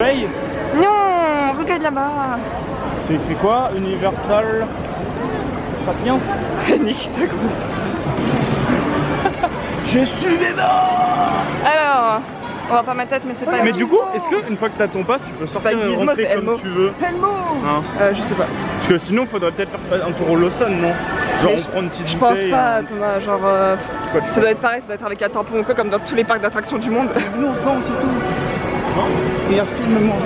Paye. Non, regarde là-bas. C'est écrit quoi? Universal Sapiens. Nikita grosse. Je suis vivant. Alors, on va pas ma tête, mais c'est pas. Mais du coup, est-ce que une fois que t'as ton pass, tu peux sortir pas et Gizmo, rentrer c'est comme Elmo. tu veux? Elmo. Hein? Je sais pas. Parce que sinon, faudrait peut-être faire un tour au Lawson, non? Genre Mais on prend une petite Je pense bouteille, pas, Thomas. Genre, Quoi, tu ça doit être pareil, ça doit être avec un tampon ou quoi, comme dans tous les parcs d'attractions du monde. Non, non, c'est tout. Non? Regarde, filme-moi.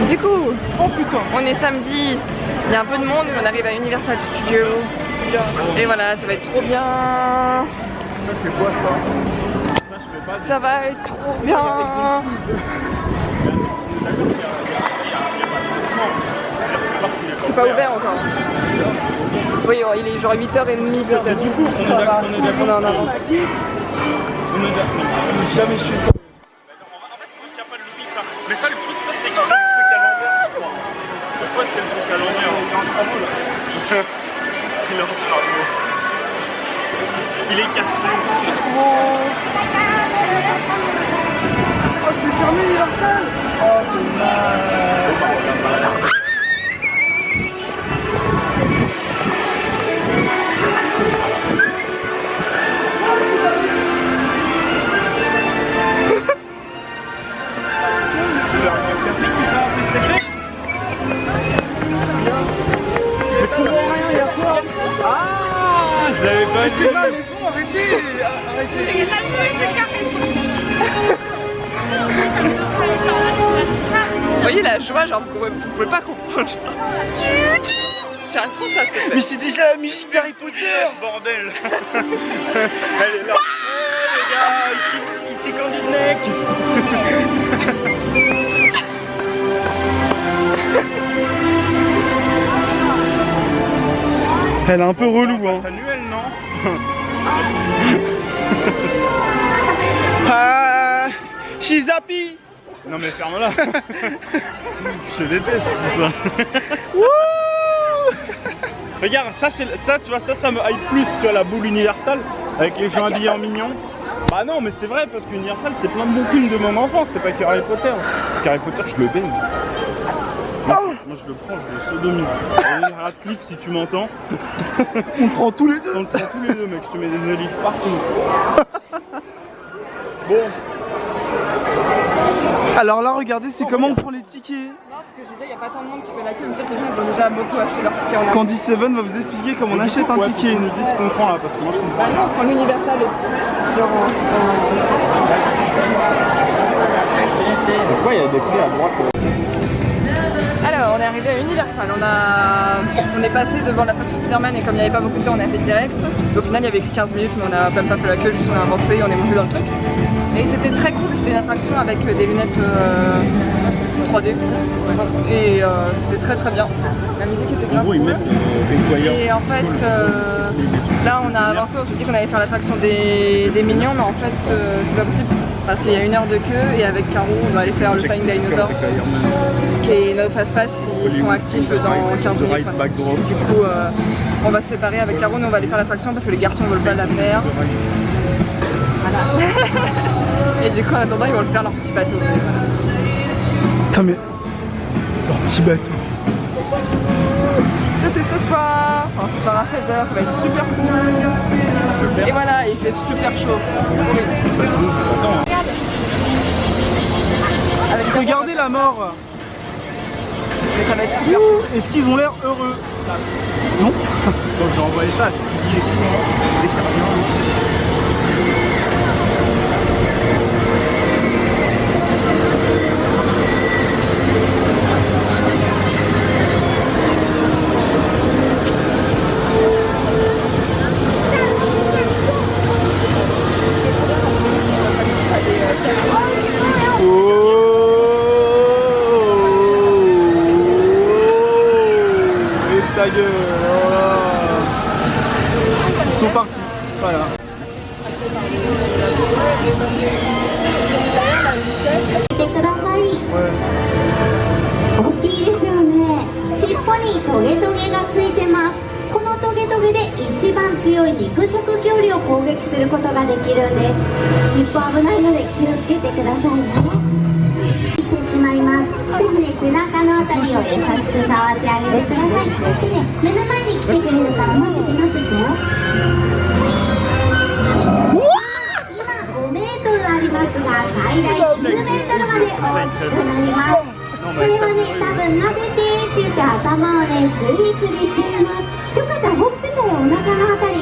Du coup, Oh putain. on est samedi, il y a un peu de monde, on arrive à Universal Studios. Et voilà, ça va être trop bien. Ça fait quoi ça? Ça je fais pas. Ça va être trop bien. C'est pas ouvert encore. Oui, il est genre 8h30 Mais peut-être. du coup, on est d'accord. On est en avance. On est d'accord. Jamais je fais ça. En fait, il n'y a pas de lobby, ça. Mais ça, le truc, ça, c'est que c'est le truc à l'envers. Pourquoi c'est le truc à l'envers? Il est en travaux, là. Il est en travaux. Il est cassé. Je suis trop. Oh, c'est fermé, Universal. Oh, dommage. Mais je comprends rien hier soir. Ah, je l'avais pas Mais dit. c'est ma maison, arrêtez. Arrêtez. Vous voyez la joie, genre vous pouvez pas comprendre. Tiens, prends ça s'il te Mais plaît. c'est déjà la musique d'Harry Potter. Bordel. Elle est là. Les gars, ici Candy Neck. Elle est un peu relou, hein. C'est annuel, non? Ah, she's happy. Non mais ferme-la. Je déteste putain. Regarde, ça c'est ça, tu vois, ça me hype plus, tu vois, la boule Universal avec les gens habillés en mignon. Bah non mais c'est vrai parce qu'Universal c'est plein de bons films de mon enfance, c'est pas que Harry Potter. Parce qu'Harry Potter je le baise. Moi je le prends, je le sodomise. Et Radcliffe si tu m'entends. On prend tous les deux. On le prend tous les deux mec, je te mets des olives partout. Bon. Alors là, regardez, c'est comment on prend les tickets. Non, ce que je disais, il n'y a pas tant de monde qui fait la queue, mais peut-être les gens ils ont déjà beaucoup acheté leur ticket en ligne. Candy Seven va vous expliquer comment on achète un ticket. On nous dit ce qu'on prend là parce que moi je comprends. Bah non, on prend l'Universal Express, genre Pourquoi il y a des prix à droite? Alors, on est arrivé à Universal, on est passé devant l'attraction Spider-Man et comme il n'y avait pas beaucoup de temps, on a fait direct. Au final, il y avait que 15 minutes, mais on n'a même pas fait la queue, juste on a avancé et on est monté dans le truc. Et c'était très cool, c'était une attraction avec des lunettes 3D. Et c'était très très bien. La musique était bien. En gros, ils mettent des voyants. Et en fait, là on a avancé, on s'est dit qu'on allait faire l'attraction des mignons, mais en fait c'est pas possible parce qu'il y a 1 heure de queue et avec Caro on va aller faire le Flying Dinosaur qui est notre fast-pass, ils sont actifs dans 15 minutes. Du coup on va se séparer avec Caro, nous on va aller faire l'attraction parce que les garçons veulent pas la faire. Voilà. Et du coup en attendant ils vont le faire leur petit bateau. Putain, mais. Leur petit bateau. Ça c'est ce soir, enfin ce soir à 16h, ça va être super cool. Et voilà, il fait super chaud. Regardez la mort. Mais ça va être super. Ouh, est-ce qu'ils ont l'air heureux? Non. Donc j'ai envoyé ça à Et sa gueule. Oh. Ils sont partis. Voilà. てください。大きいですよね。尻尾にトゲトゲがついてます。このトゲトゲで一番強い肉食恐人を攻撃することができるんです。尻尾危ないので気をつけてくださいね。してしまいます。ぜひね、背中のあたりを優しく触ってあげてください。目の前に来てくれるから待ってて待っててよ。今5メートルありますが、最大9メートルまで大きくなります。これはね、多分撫でてって言って頭をね、スリスリしています。よかったらほっぺたやお腹のあたり。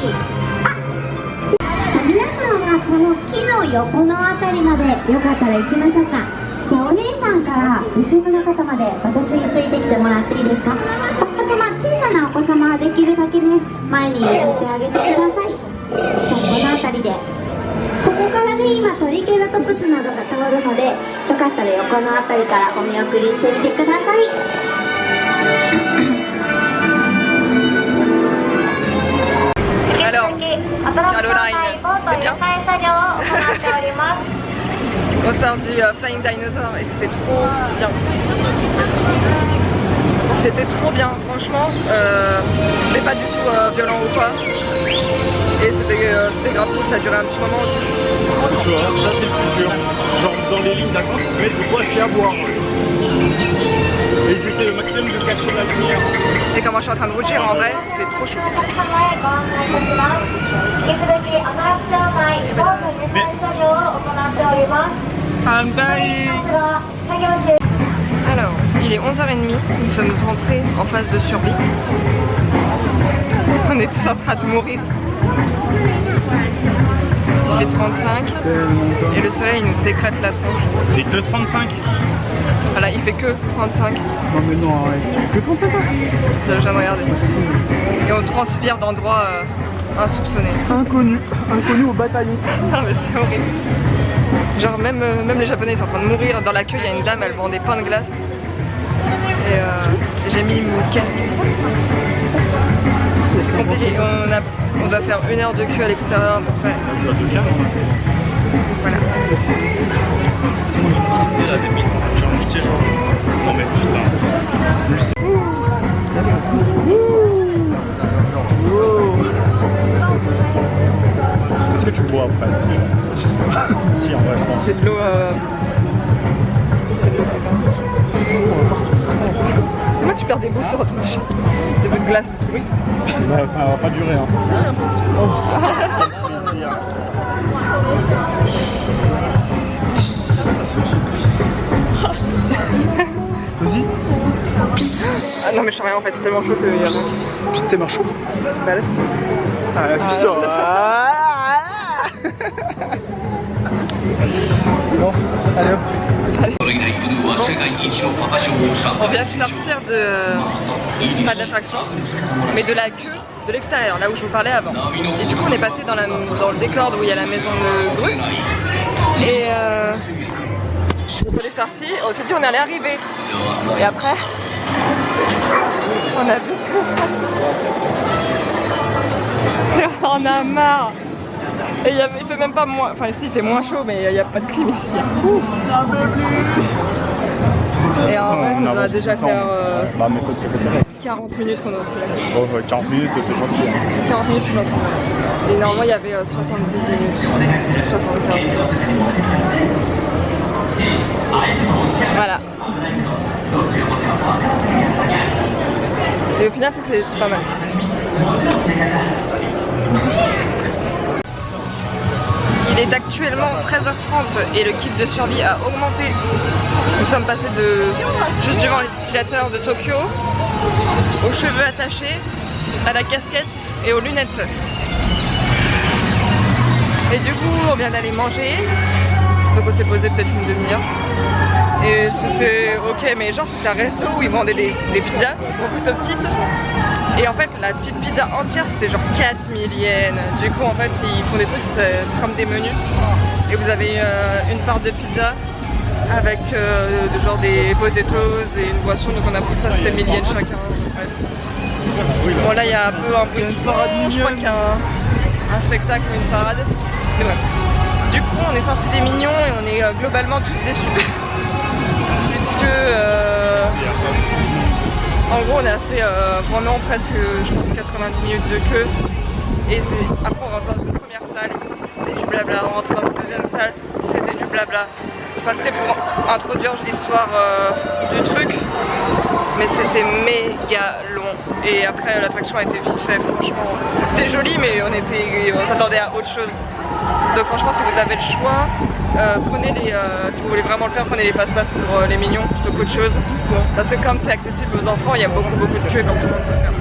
じゃあ皆さんはこの木の横のあたりまでよかったら行きましょうか。じゃあお姉さんから後ろの方まで私についてきてもらっていいですか。お子様、小さなお子様はできるだけね、前に譲ってあげてください。じゃあこのあたりで。ここからね、今トリケラトプスなどが通るので、よかったら横のあたりからお見送りしてみてください。Alors, Caroline, c'était bien. On sort du Flying Dinosaur et c'était trop bien. C'était trop bien, franchement. C'était pas du tout violent ou quoi. Et c'était grave cool, ça a duré un petit moment aussi. Tu vois, ça c'est le futur. Genre dans les lignes d'accord, tu peux mettre de quoi acheter à boire. Et j'essaie le maximum de cacher la lumière. Et comment je suis en train de rougir en vrai, il fait trop chaud. I'm dying. Alors, il est 11h30, nous sommes rentrés en phase de survie. On est tous en train de mourir. Il fait 35 et le soleil nous éclate la tronche. Et que 35. Voilà, il fait que 35. Non mais non, arrête. Que 35 ans. Je viens de regarder. Et on transpire d'endroits insoupçonnés. Inconnu au bataillon. Non mais c'est horrible. Genre même les Japonais sont en train de mourir. Dans la queue, il y a une dame, elle vend des pains de glace. Et j'ai mis mon casque. C'est compliqué. On va faire 1 heure de queue à l'extérieur à peu près. Je suis à 2 cas. Voilà. C'est la débile. J'ai envie de genre. Non mais putain. Est-ce que tu bois après? Je sais pas. Si en vrai. Si c'est de l'eau. C'est moi tu perds des bouts sur ton t-shirt. Des bouts de glace, tout oui. Bah, ça va pas durer hein. Vas-y. Ah non mais je sais rien en fait, c'est tellement chaud que y a rien. Putain, t'es marchand. Bah là c'est... Ah, tu sors. Bon, allez hop. On vient de sortir de... pas d'attraction, mais de la queue de l'extérieur, là où je vous parlais avant. Et du coup on est passé dans le décor où il y a la maison de Gru. Et on est sorti, on s'est dit on allait arriver. Et après, on a vu tout ça. Et on en a marre. Et il fait même pas moins, enfin ici il fait moins chaud mais il n'y a pas de clim ici. Et en vrai ça va déjà faire 40 minutes qu'on a fait. Bon, 40 minutes c'est gentil. 40 minutes je suis gentil. Et normalement il y avait 70 minutes, 75. Voilà. Et au final c'est pas mal. Il est actuellement 13h30 et le kit de survie a augmenté. Nous sommes passés de juste du ventilateur de Tokyo aux cheveux attachés, à la casquette et aux lunettes. Et du coup on vient d'aller manger, donc on s'est posé peut-être une demi-heure. Et c'était ok, mais genre c'était un resto où ils vendaient des pizzas, plutôt petites. Et en fait la petite pizza entière c'était genre 4000 yens. Du coup en fait ils font des trucs comme des menus. Et vous avez une part de pizza avec genre des potatoes et une boisson. Donc on a pris ça, c'était 1000 yens chacun. Bon là il y a un peu une parade, je crois qu'il y a un spectacle ou une parade. Mais bref. Du coup on est sortis des Mignons et on est globalement tous déçus. Puisque en gros on a fait vraiment presque je pense 90 minutes de queue. Et après on rentre dans une première salle, c'était du blabla. On rentrait dans une deuxième salle, c'était du blabla. Enfin, c'était pour introduire l'histoire du truc, mais c'était méga long. Et après, l'attraction a été vite faite, franchement. C'était joli, mais on s'attendait à autre chose. Donc franchement, si vous avez le choix, prenez les, si vous voulez vraiment le faire, prenez les fast-pass pour les mignons plutôt qu'autre chose. Parce que comme c'est accessible aux enfants, il y a beaucoup de queues comme tout le monde peut le faire.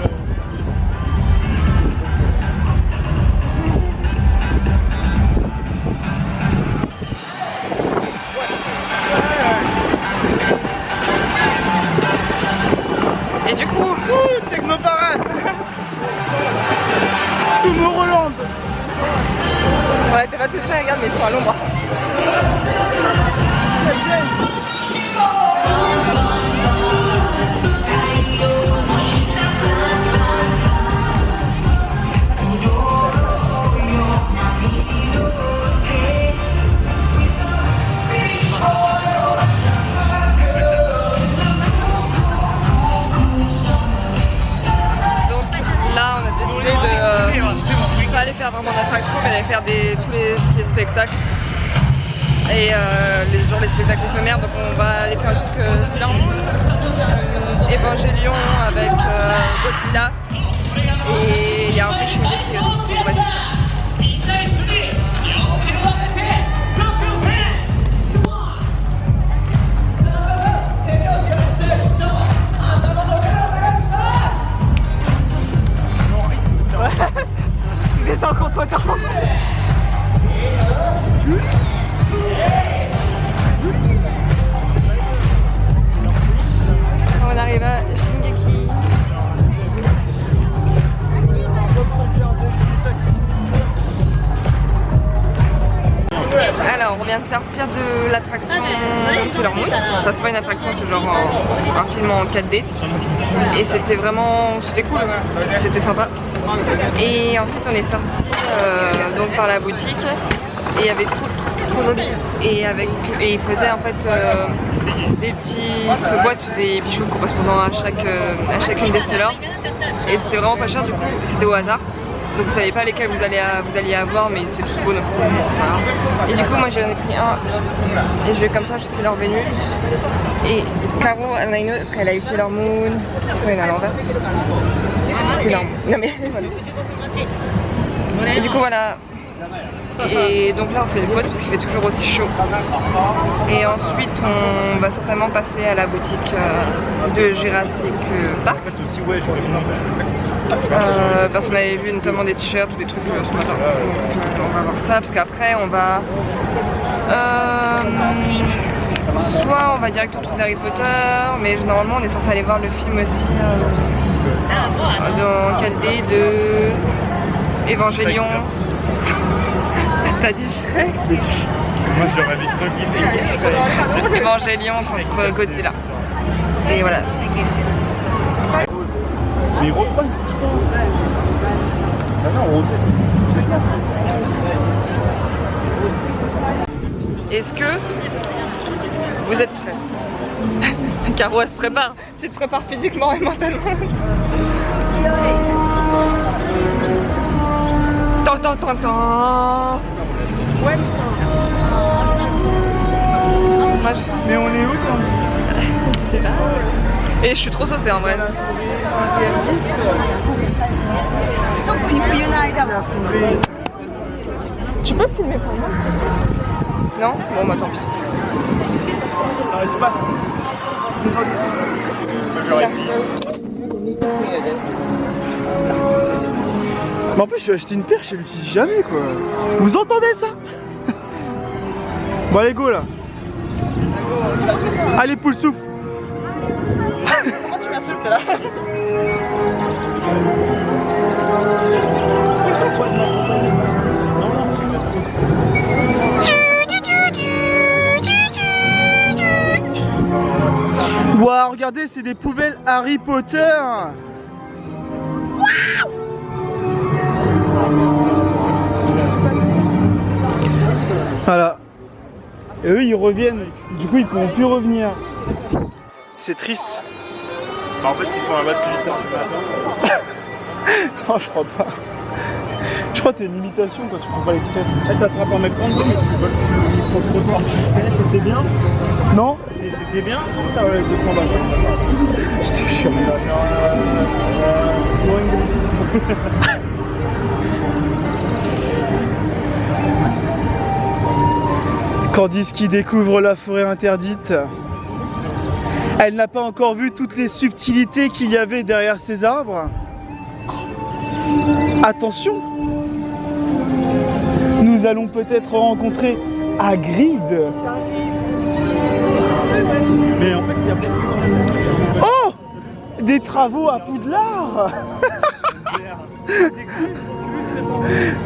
Et du coup, Technoparade. Tomorrowland. ouais, t'es pas tout déjà, regarde, mais ils sont à l'ombre. Aller faire vraiment d'attraction, mais d'aller faire tous les ce qui est spectacle et les spectacles éphémères. Donc on va aller faire un truc Sailor Moon, Evangelion avec Godzilla, et il y a un truc chez qui est aussi cool. Descends contre-temps. On arrive à Shingeki. Alors, on vient de sortir de l'attraction Sailor Moon. Enfin, c'est pas une attraction, c'est genre un film en 4D. Et c'était vraiment, c'était cool, c'était sympa. Et ensuite, on est sorti donc par la boutique et il y avait tout trop joli. Et ils faisaient en fait des petites boîtes, des bijoux correspondant à chacune des Sailor. Et c'était vraiment pas cher, du coup, c'était au hasard. Donc vous savez pas lesquels vous alliez avoir, mais ils étaient tous beaux, donc c'est pas grave. Et du coup moi j'en ai pris un et je vais comme ça, c'est Sailor Vénus. Et Caro elle en a une autre, elle a eu Sailor Moon. Attends, il est à l'envers. Sailor Moon. Non mais voilà. Et du coup voilà. Et donc là on fait une pause parce qu'il fait toujours aussi chaud. Et ensuite on va certainement passer à la boutique de Jurassic Park. En fait aussi ouais, parce qu'on avait vu notamment des t-shirts ou des trucs ce matin. Donc on va voir ça parce qu'après on va soit on va direct au truc d'Harry Potter, mais normalement on est censé aller voir le film aussi dans quel dé de Evangelion. T'as dit Shrek? Moi j'aurais dit tranquille. Evangelion contre Godzilla. Et voilà. Mais il reprend. Ah non, on Est-ce que vous êtes prêts? Caro elle se prépare. Tu te prépares physiquement et mentalement. Tant. Ouais. Mais on est où quand Je sais pas. Et je suis trop saucée en vrai. Tu peux filmer pour moi? Non? Bon bah tant pis. dans l'espace. Mais en plus, je suis acheté une perche, je l'utilise jamais quoi. Vous entendez ça? Bon, allez, go là. Allez, poule souffle. Comment tu m'insultes là? Waouh, regardez, c'est des poubelles Harry Potter. Voilà. Et eux, ils reviennent. Du coup, ils pourront plus revenir. C'est triste. Bah, en fait, ils sont là-bas depuis 8 ans. Non, je crois pas. Je crois que t'es une limitation quand tu prends pas l'express. Elle t'attrape en mettant le dos, mais tu peux le trottoir. C'était bien. Non? C'était bien, est-ce que ça va avec 200 balles? Je te jure. Candice qui découvre la forêt interdite. Elle n'a pas encore vu toutes les subtilités qu'il y avait derrière ces arbres. Attention! Nous allons peut-être rencontrer Hagrid. Mais en fait, il y a peut-être... Oh! Des travaux à Poudlard.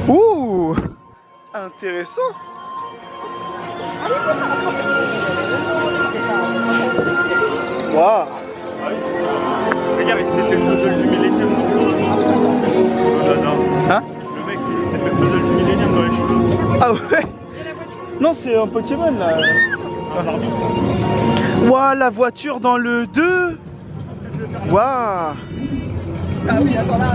Ouh! Intéressant. Waouh! Ah oui, c'est ça. Regarde, il s'est fait le puzzle du Millennium. Hein? Le mec, il s'est fait le puzzle du Millennium dans les cheveux. Ah ouais? Non, c'est un Pokémon là. Un Barbie. Waouh, la voiture dans le 2. Waouh. Ah oui, attends là.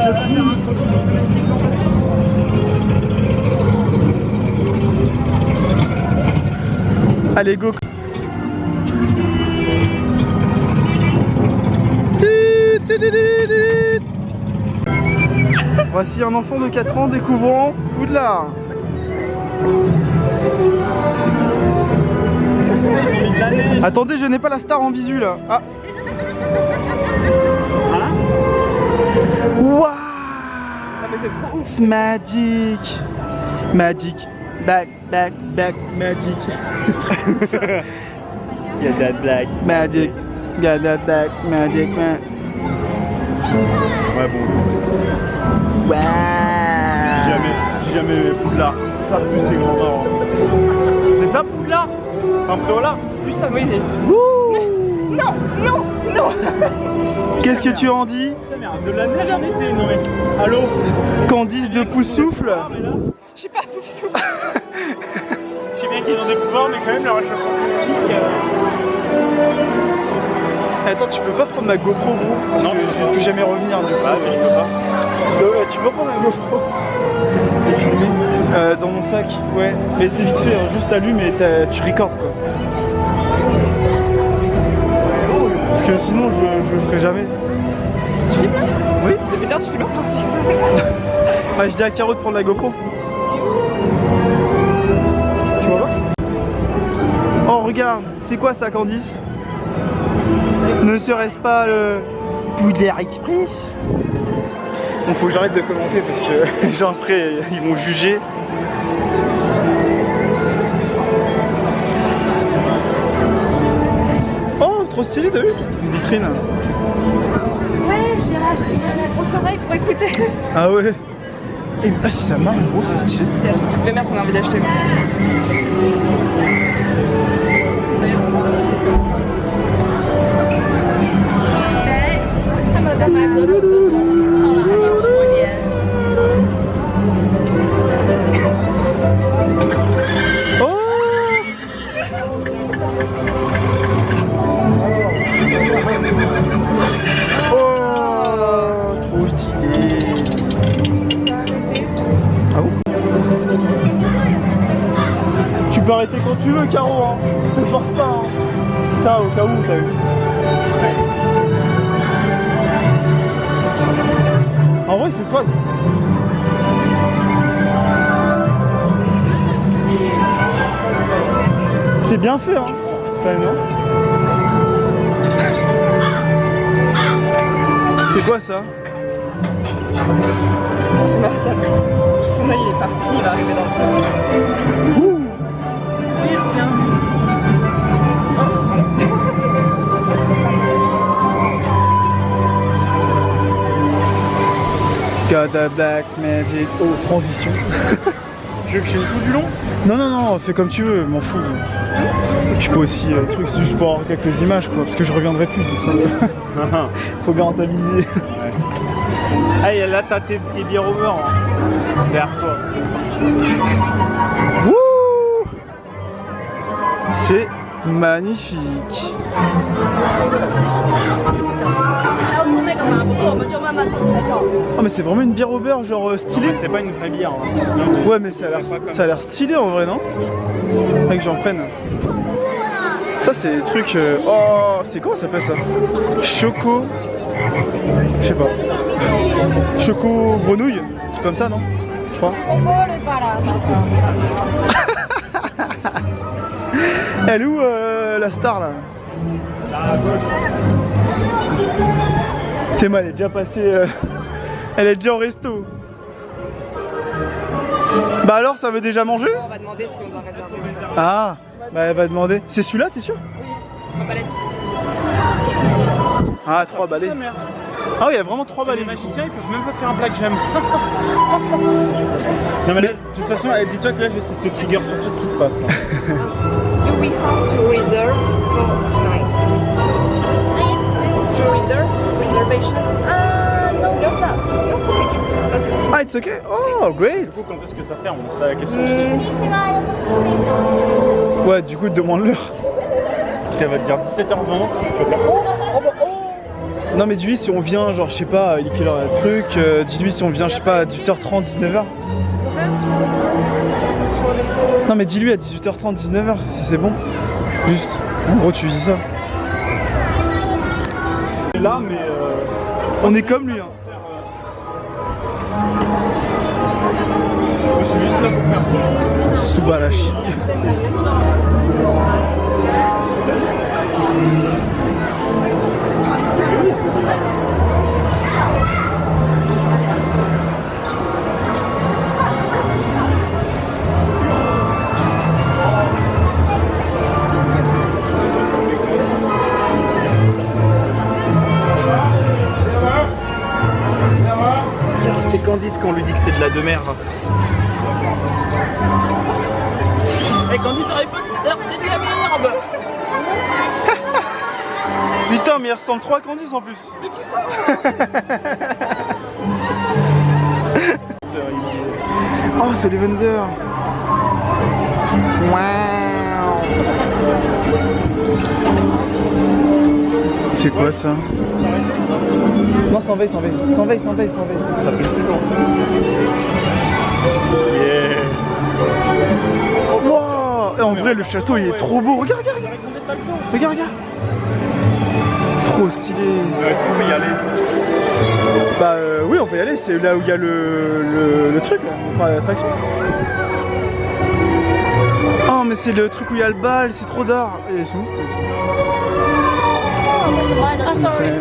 Allez, go. Voici un enfant de 4 ans découvrant Poudlard. Attendez, je n'ai pas la star en visu là. Ah. Waouh. Ah mais c'est trop ouf. It's magic. Magic. Back, magic. Yeah, that black. Magic. Yeah, that back, magic, man. Ouais, bon. Wow. Jamais Poudlard. Ça, plus c'est grand marrant. C'est ça, Poudlard? Un peu là? Plus ça, oui. Wouh. Non, non, non. Qu'est-ce que tu en dis? De la neige en été, non mais. Allô? Candice de Poussoufle. Je sais pas, pouf souffle. Je sais bien qu'ils ont des pouvoirs, mais quand même, leur réchauffement climatique. Attends, tu peux pas prendre ma GoPro, gros? Parce Non, que je je peux vais pas. plus jamais revenir du coup. Ah, mais je peux pas. Ouais, tu peux prendre la GoPro et filmer dans mon sac, ouais. Mais c'est vite fait, hein, juste t'allumes et tu recordes quoi. Parce que sinon je le ferai jamais. Tu filmes là? Oui. Mais putain, tu filmes là? Ouais, je dis à Caro de prendre la GoPro. Tu vois pas? Oh regarde, c'est quoi ça Candice? Ne serait-ce pas le Poudlard Express? Bon, faut que j'arrête de commenter parce que les gens après ils vont juger. Oh, trop stylé, t'as vu? Une vitrine. Ouais, j'ai la grosse oreille pour écouter. Ah ouais. Et ah, si ça marche, gros, c'est stylé. Il y a des trucs de merde qu'on a envie d'acheter. Oh, trop stylé. Ah bon? Tu peux arrêter quand tu veux, Caro, hein. Ne force pas, hein. Ça, au cas où, t'as vu. En vrai, c'est swag. C'est bien fait, hein. Quand même, hein. C'est quoi ça? Bah, ça... Son œil il est parti, il va arriver dans le truc. Ouh. Oui, il revient. Got a black magic. Oh, transition. Tu veux que je filme tout du long? Non, non, non, fais comme tu veux, m'en fous. Je peux aussi, truc, c'est juste pour avoir quelques images, quoi, parce que je reviendrai plus. Du coup. Faut bien rentabiliser. Ah, et là, t'as tes bières au beurre, hein, derrière toi. Wouh! C'est magnifique. Oh mais c'est vraiment une bière au beurre genre stylée. C'est pas une vraie bière. Hein, Ouais mais ça a l'air stylé en vrai non? Faudrait que j'en prenne. Ça c'est des trucs... Oh c'est comment ça s'appelle ça? Choco... Je sais pas. Choco grenouille? C'est comme ça non? Je crois. Elle est où la star là? À gauche. Théma elle est déjà passée... Elle est déjà au resto. Bah alors ça veut déjà manger? On va demander si on doit réserver. Ah bah elle va demander. C'est celui-là t'es sûr? Ah 3 balais. Ah oui il y a vraiment 3 balais. Les magiciens ils peuvent même pas faire un plat que j'aime. Non mais là, de toute façon dis-toi que là je vais essayer de te trigger sur tout ce qui se passe. Hein. Do we have to reserve for tonight? To reserve? Reservation? No, no problem. No problem. That's good. Ah it's okay. Oh great. Du coup quand est-ce que ça ferme? C'est la question aussi. Ouais du coup demande-leur. Elle va te dire 17h20, tu vas faire Non mais dis-lui si on vient genre je sais pas il est quelle heure le truc, dis-lui si on vient je sais pas à 18h30, 19h. Non mais dis-lui à 18h30, 19h si c'est bon. Juste, en gros tu dis ça. là mais on est comme lui hein. Moi je suis juste là pour faire Subarashi. C'est Candice qu'on lui dit que c'est de la demeure. Hey Candice, arrête pas de faire, c'est de la merde. Putain mais il ressemble trop à Candice en plus. Oh c'est les vendeurs. Wow. C'est quoi ça? Non s'en va, il s'en va. S'en va, il s'en va, il s'en va. Ça fait toujours. Yeah. Wow. Et en vrai le château il est trop beau. Regarde, regarde, regarde. Regarde, regarde. Trop stylé. Est-ce qu'on peut y aller? Bah oui on peut y aller, c'est là où il y a le truc là, enfin l'attraction. Oh mais c'est le truc où il y a le bal, c'est trop d'art. Et ils sont où? C'est-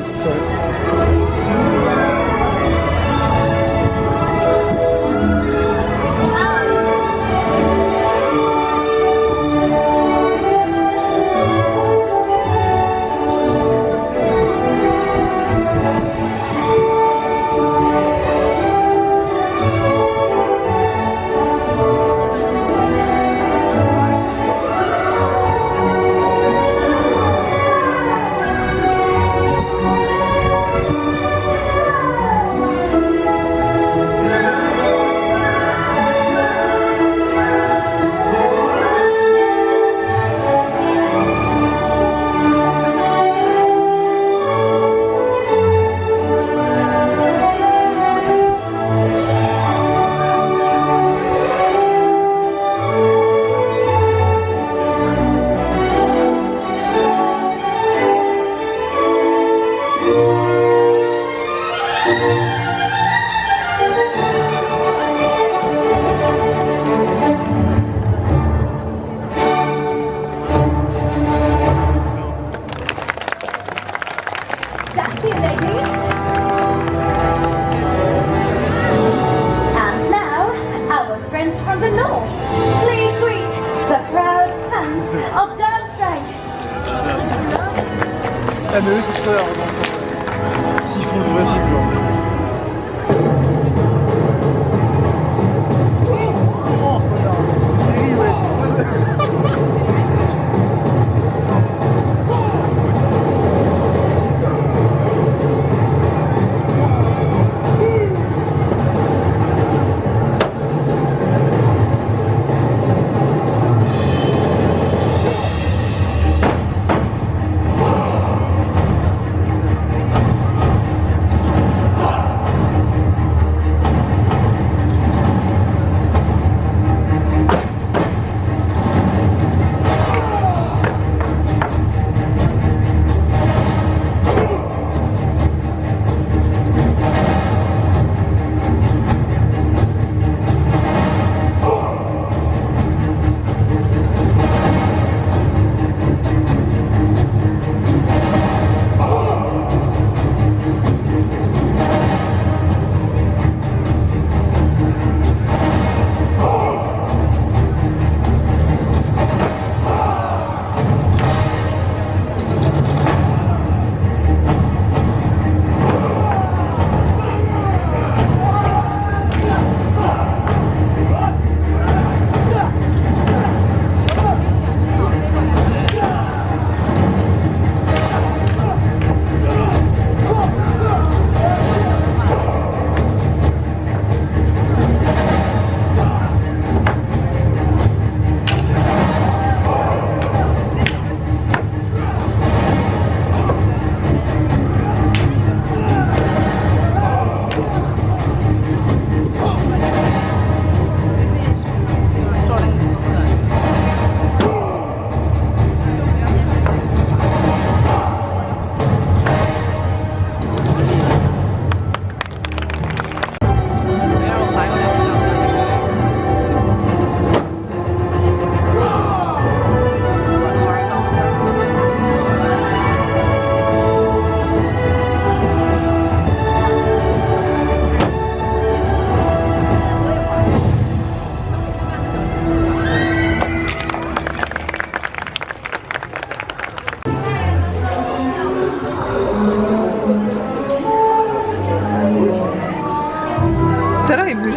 Thank you, ladies. And now, our friends from the north. Please greet the proud sons of Darmstrang. Ah mais oui c'est trop d'art dans ça. S'ils font du vrai truc genre.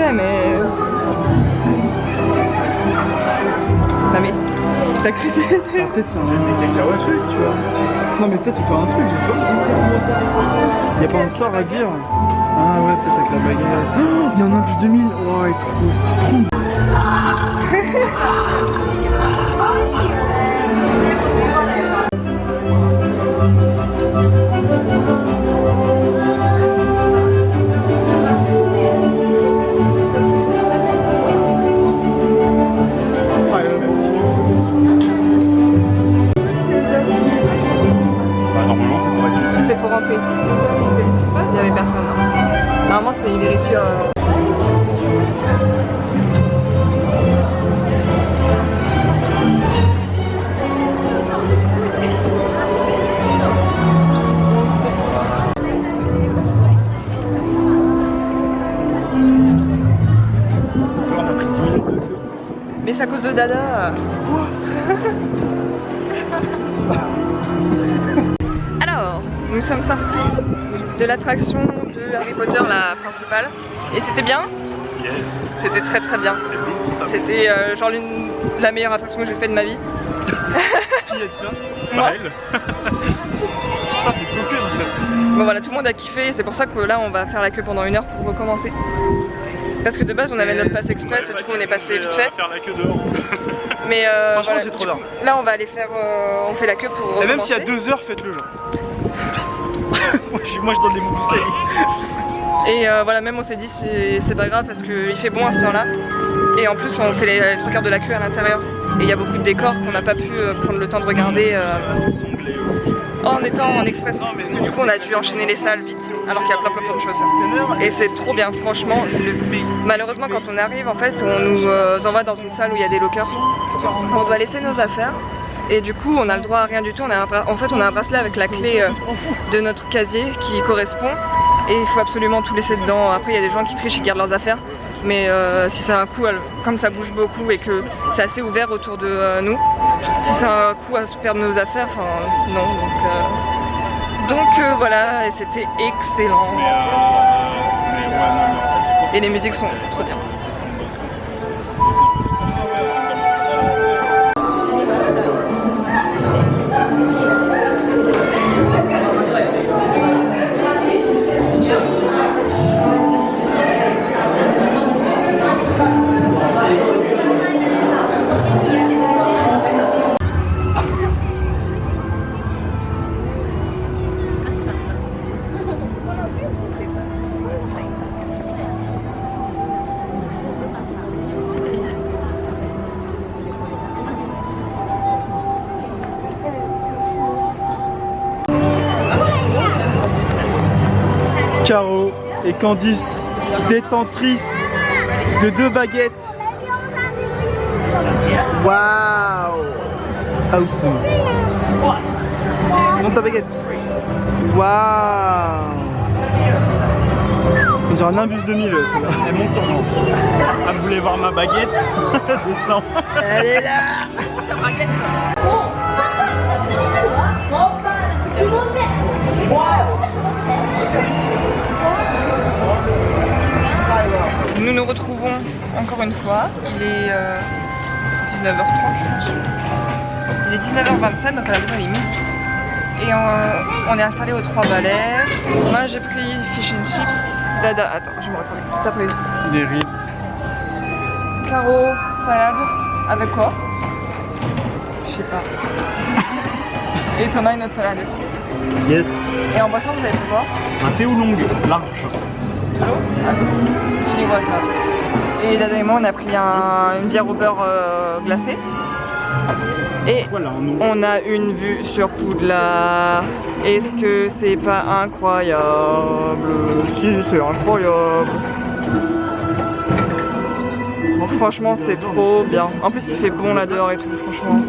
fait, mais... Non mais... T'as cru c'est... Peut-être c'est un cacahuètes, tu vois. Non mais peut-être faut faire un truc, je sais pas. Y'a pas un sort à dire. Ah ouais, peut-être avec la baguette. Oh, il y en a plus de 1000. Ouais, trop, c'est trop. C'était pour rentrer ici. Il n'y avait personne. Non. Normalement, c'est il vérifie. Mais c'est à cause de Dada. Quoi? Alors, nous sommes sortis de l'attraction de Harry Potter, la principale. Et c'était bien? Yes. C'était très très bien. C'était bon, ça. C'était genre la meilleure attraction que j'ai fait de ma vie. Qui a dit ça? Moi. Elle. Putain, t'es copieuse en fait. Bon voilà, tout le monde a kiffé. C'est pour ça que là, on va faire la queue pendant 1 heure pour recommencer. Parce que de base, on avait notre passe express et du coup, on est passé vite fait. Faire la queue dehors. Mais Franchement, voilà, c'est trop du tard. coup, là, on va aller faire. On fait la queue pour recommencer. Et même s'il y a 2 heures, faites-le genre. moi je donne les mots conseils. Et voilà, même on s'est dit c'est pas grave parce qu'il fait bon à ce temps-là. Et en plus on fait les 3 quarts de la queue à l'intérieur. Et il y a beaucoup de décors qu'on n'a pas pu prendre le temps de regarder en étant en express. Parce que du coup on a dû enchaîner les salles vite alors qu'il y a plein de choses. Et c'est trop bien, franchement. Malheureusement quand on arrive en fait on nous envoie dans une salle où il y a des lockers. On doit laisser nos affaires. Et du coup on a le droit à rien du tout, en fait on a un bracelet avec la clé de notre casier qui correspond et il faut absolument tout laisser dedans. Après il y a des gens qui trichent, qui gardent leurs affaires, mais si c'est un coup, comme ça bouge beaucoup et que c'est assez ouvert autour de nous, si c'est un coup à se perdre nos affaires, enfin non, donc voilà, et c'était excellent. Et les musiques sont trop bien. Caro et Candice, détentrices de 2 baguettes. Waouh! Awesome. Monte ta baguette. Waouh! On dirait un imbus 2000 celle-là. Elle monte sur moi. Elle voulait voir ma baguette. Descends. Elle est là! Ta baguette. Nous nous retrouvons encore une fois, il est 19h30 je pense. Il est 19h27 donc à la maison il est midi. Et on est installé aux 3 balais. Moi j'ai pris fish and chips. Dada, attends je me retrouve. T'as pris Des ribs. Caro, salade. Avec quoi? Je sais pas. Et Thomas une autre salade aussi. Yes. Et en boisson vous avez pris quoi? Un thé ou longue, large. Chili water. Et Dada et moi on a pris une bière au beurre glacé. Et Voilà, un nom. on a une vue sur Poudlard. Est-ce que c'est pas incroyable? Si, c'est incroyable. Bon, franchement, c'est trop bien. En plus, il fait bon là dehors et tout, franchement.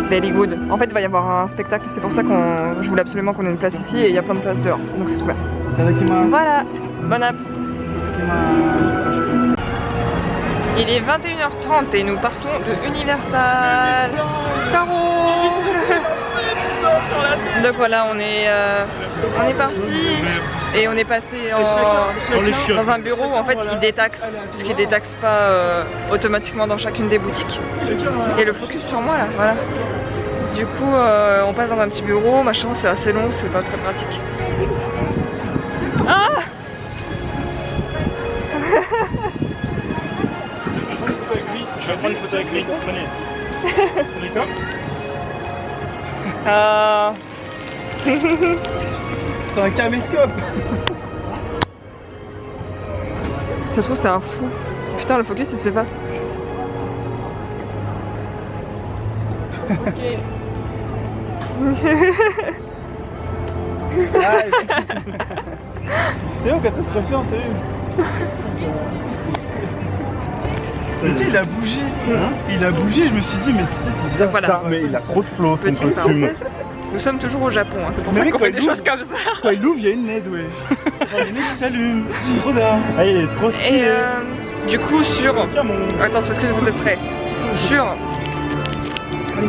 Very good. En fait, il va y avoir un spectacle, c'est pour ça que je voulais absolument qu'on ait une place ici et il y a plein de places dehors. Donc c'est trop bien. Voilà, bon app. Il est 21h30 et nous partons de Universal. Caro. Donc voilà, on est parti et on est passé dans un bureau où en fait ils détaxent, puisqu'ils détaxent pas automatiquement dans chacune des boutiques. Et le focus sur moi là, voilà. Du coup on passe dans un petit bureau, machin, c'est assez long, c'est pas très pratique. Ah Je vais prendre une photo avec lui, prenez. D'accord? C'est un caméscope. Ça se trouve c'est un fou. Putain le focus il se fait pas. T'es où quand ça se refait, t'as vu? Mais tu sais, il a bougé. Il a bougé, je me suis dit, mais c'est bizarre. Voilà. Putain, mais il a trop de flow, son Petite costume. parenthèse, nous sommes toujours au Japon, hein. C'est pour Mais ça oui, qu'on quand fait il des ouvre- choses comme ça. Quand il l'ouvre, il y a une LED, ouais. Genre, les mecs s'allument. C'est trop d'art. Ah, il est trop Et stylé. du coup sur... Tiens, mon... Attention, est-ce que vous êtes prêts? Sur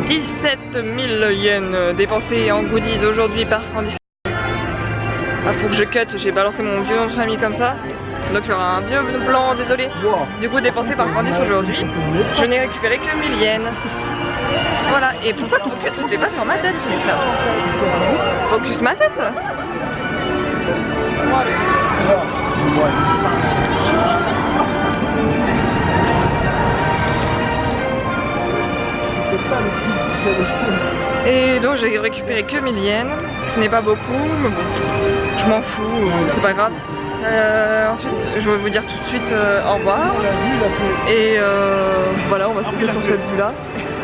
17 000 yens dépensés en goodies aujourd'hui par Candice. Ah, faut que je cut, j'ai balancé mon vieux nom de famille comme ça. Donc il y aura un vieux blanc, désolé. Du coup dépensé par Candice aujourd'hui, je n'ai récupéré que 1000 yens. Voilà, et pourquoi le focus il fait pas sur ma tête, mais ça? Focus ma tête? Et donc j'ai récupéré que 1000 yens, ce qui n'est pas beaucoup, mais bon, je m'en fous, c'est pas grave. Ensuite, je vais vous dire tout de suite au revoir. Et voilà, on va se poser sur cette vue-là.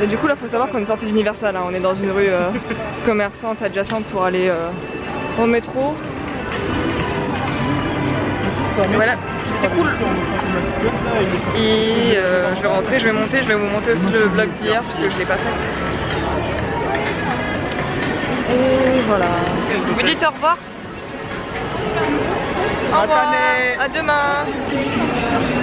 Et du coup, là, faut savoir qu'on est sorti d'Universal, hein. On est dans une rue commerçante adjacente pour aller au métro. Et voilà, c'était cool. Et je vais rentrer, je vais monter, je vais vous monter aussi le vlog d'hier parce que je l'ai pas fait. Et voilà. Vous dites au revoir. Au revoir. À demain.